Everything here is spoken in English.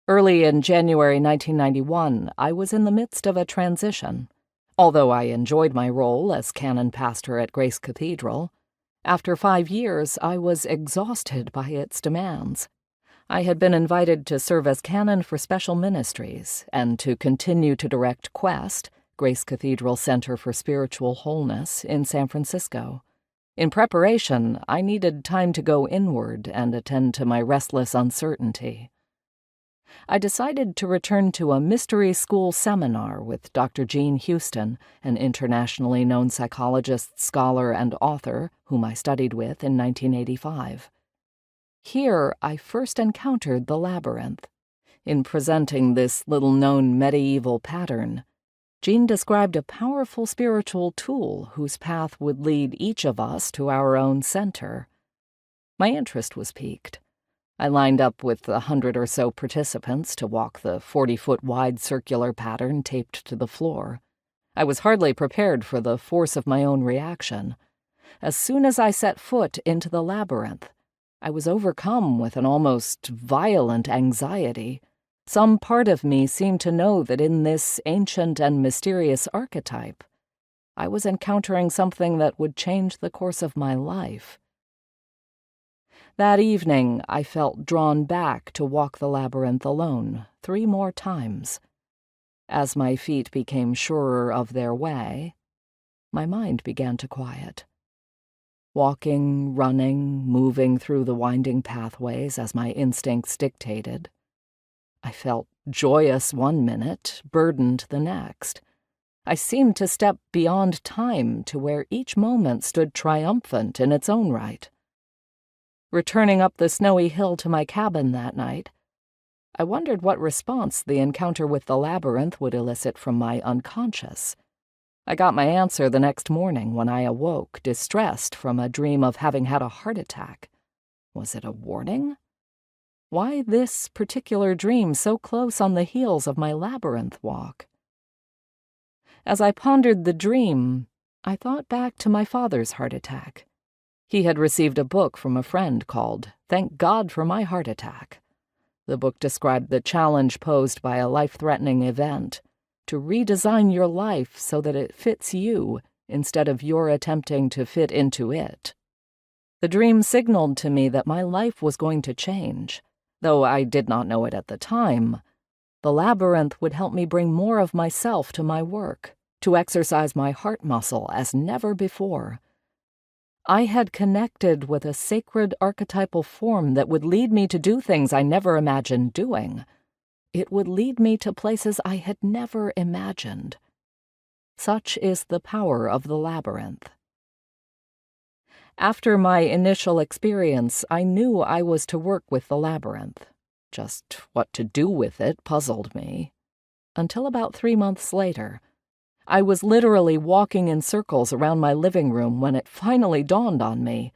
Early in January 1991, I was in the midst of a transition. Although I enjoyed my role as canon pastor at Grace Cathedral, after 5 years I was exhausted by its demands. I had been invited to serve as canon for special ministries and to continue to direct Quest, Grace Cathedral Center for Spiritual Wholeness, in San Francisco. In preparation, I needed time to go inward and attend to my restless uncertainty. I decided to return to a mystery school seminar with Dr. Jean Houston, an internationally known psychologist, scholar, and author whom I studied with in 1985. Here, I first encountered the Labyrinth. In presenting this little-known medieval pattern, Jean described a powerful spiritual tool whose path would lead each of us to our own center. My interest was piqued. I lined up with 100 or so participants to walk the 40-foot wide circular pattern taped to the floor. I was hardly prepared for the force of my own reaction. As soon as I set foot into the labyrinth, I was overcome with an almost violent anxiety. Some part of me seemed to know that in this ancient and mysterious archetype, I was encountering something that would change the course of my life. That evening, I felt drawn back to walk the labyrinth alone 3 more times. As my feet became surer of their way, my mind began to quiet. Walking, running, moving through the winding pathways as my instincts dictated, I felt joyous one minute, burdened the next. I seemed to step beyond time to where each moment stood triumphant in its own right. Returning up the snowy hill to my cabin that night, I wondered what response the encounter with the labyrinth would elicit from my unconscious. I got my answer the next morning when I awoke, distressed from a dream of having had a heart attack. Was it a warning? Why this particular dream so close on the heels of my labyrinth walk? As I pondered the dream, I thought back to my father's heart attack. He had received a book from a friend called "Thank God for My Heart Attack." The book described the challenge posed by a life-threatening event, to redesign your life so that it fits you instead of your attempting to fit into it. The dream signaled to me that my life was going to change. Though I did not know it at the time, the labyrinth would help me bring more of myself to my work, to exercise my heart muscle as never before. I had connected with a sacred archetypal form that would lead me to do things I never imagined doing. It would lead me to places I had never imagined. Such is the power of the labyrinth. After my initial experience, I knew I was to work with the labyrinth. Just what to do with it puzzled me. Until about 3 months later, I was literally walking in circles around my living room when it finally dawned on me.